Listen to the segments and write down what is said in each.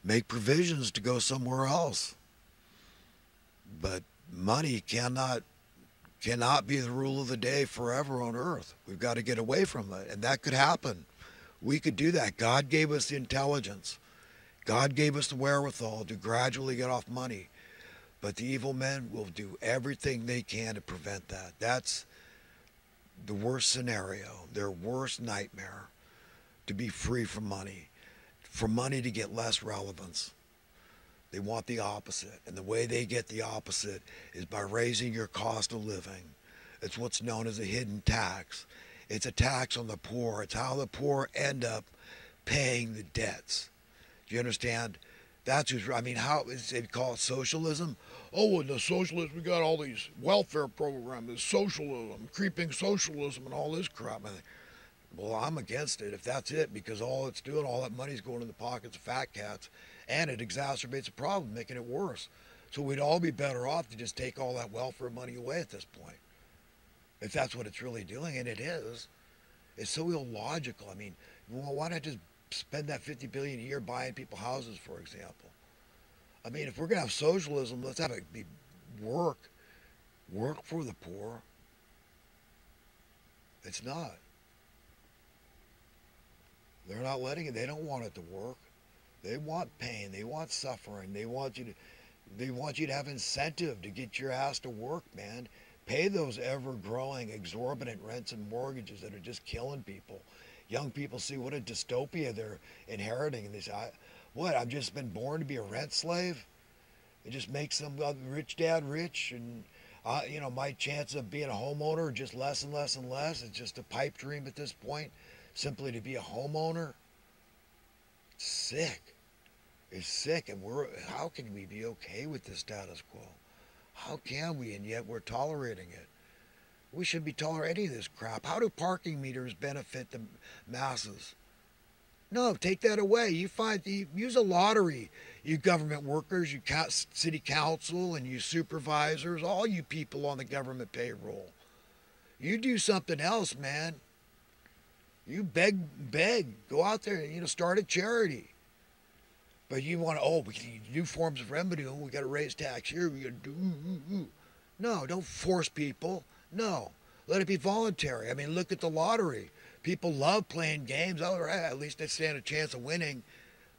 make provisions to go somewhere else. But money cannot be the rule of the day forever on earth. We've got to get away from it, and that could happen. We could do that. God gave us the intelligence. God gave us the wherewithal to gradually get off money. But the evil men will do everything they can to prevent that. That's the worst scenario, their worst nightmare, to be free from money, for money to get less relevance. They want the opposite. And the way they get the opposite is by raising your cost of living. It's what's known as a hidden tax. It's a tax on the poor. It's how the poor end up paying the debts. Do you understand? That's who's, I mean, how is they call it socialism? Oh, in the socialists, we got all these welfare programs, this socialism, creeping socialism, and all this crap. Well, I'm against it if that's it, because all it's doing, all that money's going in the pockets of fat cats, and it exacerbates the problem, making it worse. So we'd all be better off to just take all that welfare money away at this point, if that's what it's really doing, and it is. It's so illogical. I mean, well, why not just spend that 50 billion a year buying people houses, for example? I mean, if we're gonna have socialism, let's have it be work, work for the poor. It's not. They're not letting it. They don't want it to work. They want pain. They want suffering. They want you to have incentive to get your ass to work, man. Pay those ever-growing, exorbitant rents and mortgages that are just killing people. Young people see what a dystopia they're inheriting, and they say, "What? I've just been born to be a rent slave." It just makes some rich dad rich, and my chance of being a homeowner just less and less and less. It's just a pipe dream at this point, simply to be a homeowner. It's sick. It's sick, and how can we be okay with the status quo? How can we? And yet we're tolerating it. We should be tolerating this crap. How do parking meters benefit the masses? No, take that away. Use a lottery. You government workers, you city council, and you supervisors, all you people on the government payroll. You do something else, man. You beg. Go out there, start a charity. But you want to, we need new forms of revenue. We got to raise tax here. We got to do. No, don't force people. No, let it be voluntary. I mean, look at the lottery. People love playing games. Oh, right, at least they stand a chance of winning.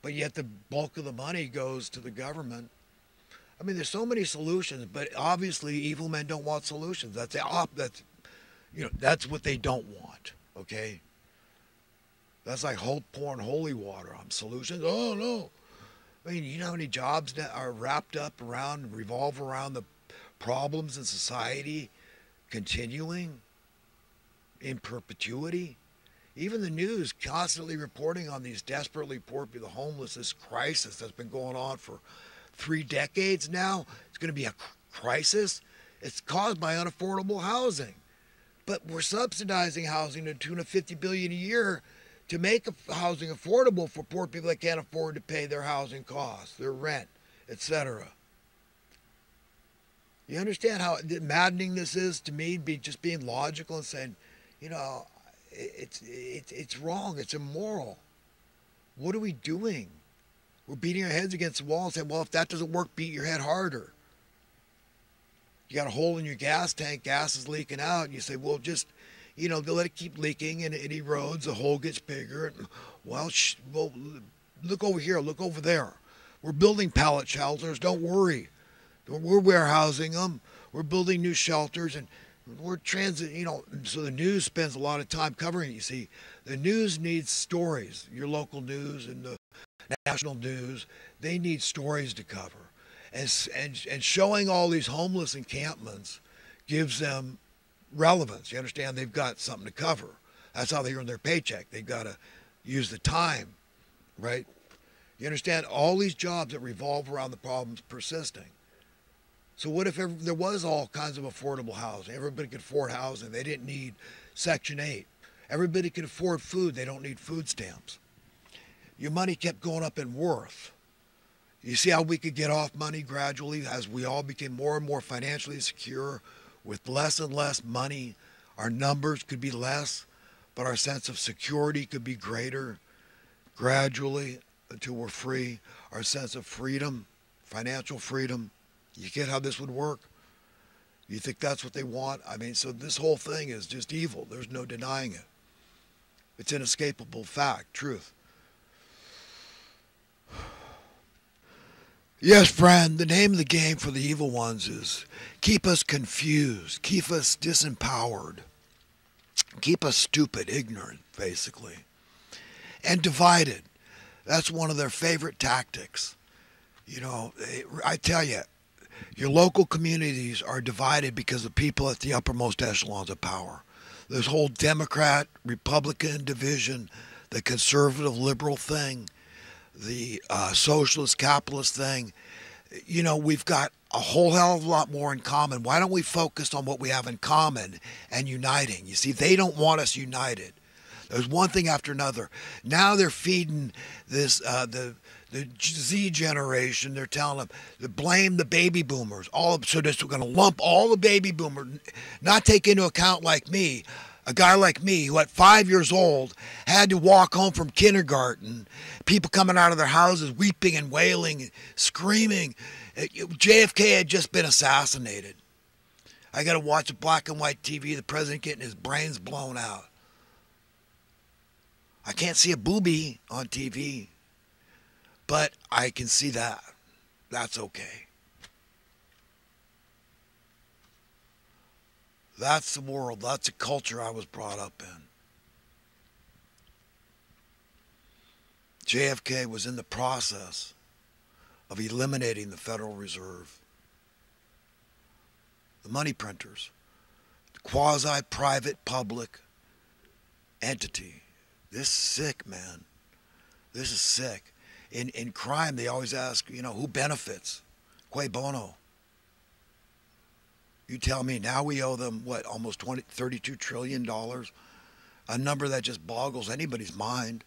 But yet the bulk of the money goes to the government. I mean, there's so many solutions, but obviously evil men don't want solutions. That's what they don't want. Okay, that's like pouring holy water on solutions. Oh no. I mean, you know how many jobs that are revolve around the problems in society continuing in perpetuity? Even the news constantly reporting on these desperately poor people, the homeless, this crisis that's been going on for 3 decades now. It's going to be a crisis. It's caused by unaffordable housing. But we're subsidizing housing to the tune of $50 billion a year to make housing affordable for poor people that can't afford to pay their housing costs, their rent, etc. You understand how maddening this is to me? Just being logical and saying, it's wrong. It's immoral. What are we doing? We're beating our heads against the wall and saying, well, if that doesn't work, beat your head harder. You got a hole in your gas tank, gas is leaking out, and you say, well, just, they let it keep leaking, and it erodes, the hole gets bigger. And, well, look over here, look over there. We're building pallet shelters, don't worry. We're warehousing them. We're building new shelters, and we're so the news spends a lot of time covering it. You see, the news needs stories. Your local news and the national news, they need stories to cover. And showing all these homeless encampments gives them relevance. You understand? They've got something to cover. That's how they earn their paycheck. They've got to use the time, right? You understand? All these jobs that revolve around the problems persisting. So what if there was all kinds of affordable housing? Everybody could afford housing. They didn't need Section 8. Everybody could afford food. They don't need food stamps. Your money kept going up in worth. You see how we could get off money gradually as we all became more and more financially secure with less and less money. Our numbers could be less, but our sense of security could be greater gradually. until we're free, our sense of freedom, financial freedom. You get how this would work? You think that's what they want? I mean, so this whole thing is just evil. There's no denying it. It's inescapable fact, truth. Yes, friend, the name of the game for the evil ones is keep us confused, keep us disempowered, keep us stupid, ignorant, basically, and divided. That's one of their favorite tactics. You know, I tell you, your local communities are divided because of people at the uppermost echelons of power. This whole Democrat, Republican division, the conservative liberal thing, the socialist capitalist thing, you know, we've got a whole hell of a lot more in common. Why don't we focus on what we have in common and uniting? You see, they don't want us united. There's one thing after another. Now they're feeding this the Z generation. They're telling them to blame the baby boomers. So we're going to lump all the baby boomers, not take into account like me, a guy like me who at 5 years old had to walk home from kindergarten, people coming out of their houses weeping and wailing, screaming. JFK had just been assassinated. I got to watch a black and white TV, the president getting his brains blown out. I can't see a boobie on TV, but I can see that. That's okay. That's the world. That's the culture I was brought up in. JFK was in the process of eliminating the Federal Reserve, the money printers, the quasi-private public entity. This is sick, man. This is sick. In crime, they always ask, you know, who benefits? Cui bono? You tell me. Now we owe them, what, almost $32 trillion? A number that just boggles anybody's mind.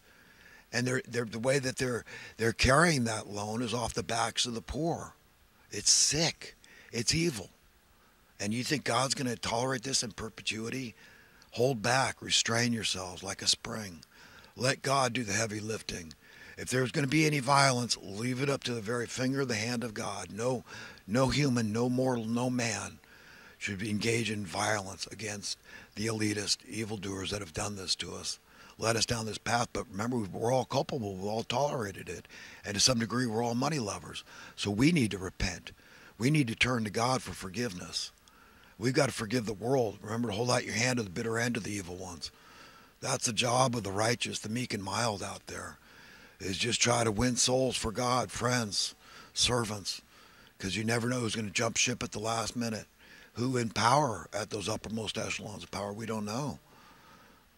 And the way that they're carrying that loan is off the backs of the poor. It's sick. It's evil. And you think God's going to tolerate this in perpetuity? Hold back. Restrain yourselves like a spring. Let God do the heavy lifting. If there's going to be any violence, leave it up to the very finger of the hand of God. No human, no mortal, no man should be engaged in violence against the elitist evildoers that have done this to us, led us down this path. But remember, we're all culpable. We've all tolerated it. And to some degree, we're all money lovers. So we need to repent. We need to turn to God for forgiveness. We've got to forgive the world. Remember to hold out your hand to the bitter end of the evil ones. That's the job of the righteous, the meek and mild out there, is just try to win souls for God, friends, servants, because you never know who's going to jump ship at the last minute. Who in power at those uppermost echelons of power, we don't know.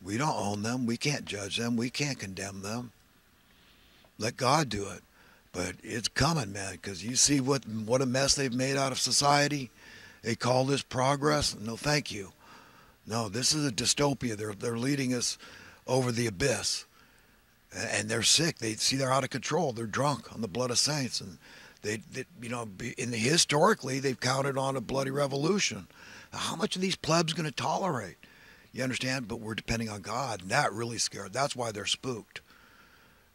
We don't own them. We can't judge them. We can't condemn them. Let God do it. But it's coming, man, because you see what a mess they've made out of society. They call this progress. No, thank you. No, this is a dystopia. They're leading us over the abyss. And they're sick. They see they're out of control. They're drunk on the blood of saints. And they you know, historically, they've counted on a bloody revolution. Now, how much are these plebs going to tolerate? You understand? But we're depending on God. And that really scared. That's why they're spooked.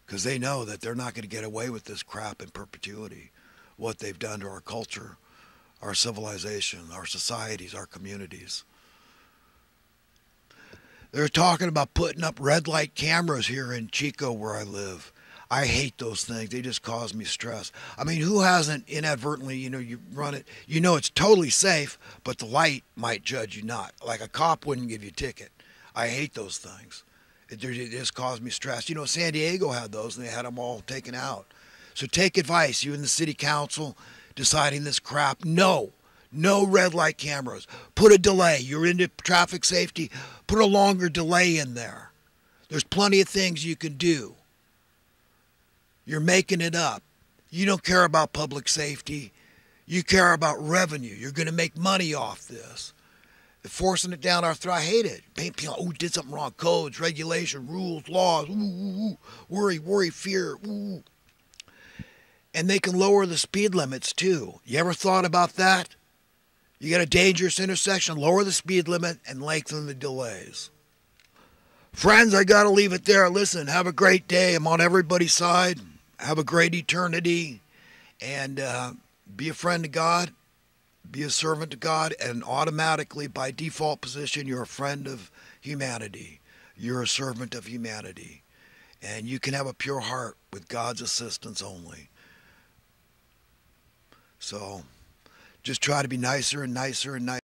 Because they know that they're not going to get away with this crap in perpetuity. What they've done to our culture, our civilization, our societies, our communities. They're talking about putting up red light cameras here in Chico where I live. I hate those things. They just cause me stress. I mean, who hasn't inadvertently, you know, you run it, you know it's totally safe, but the light might judge you not. Like a cop wouldn't give you a ticket. I hate those things. It just caused me stress. You know, San Diego had those, and they had them all taken out. So take advice. You in the city council deciding this crap. No red light cameras. Put a delay. You're into traffic safety. Put a longer delay in there. There's plenty of things you can do. You're making it up. You don't care about public safety. You care about revenue. You're going to make money off this. Forcing it down our throat. I hate it. People, did something wrong. Codes, regulation, rules, laws. Worry, fear. And they can lower the speed limits too. You ever thought about that? You got a dangerous intersection, lower the speed limit and lengthen the delays. Friends, I got to leave it there. Listen, have a great day. I'm on everybody's side. have a great eternity, and be a friend to God, be a servant to God, and automatically, by default position, you're a friend of humanity. You're a servant of humanity. And you can have a pure heart with God's assistance only. So just try to be nicer and nicer and nicer.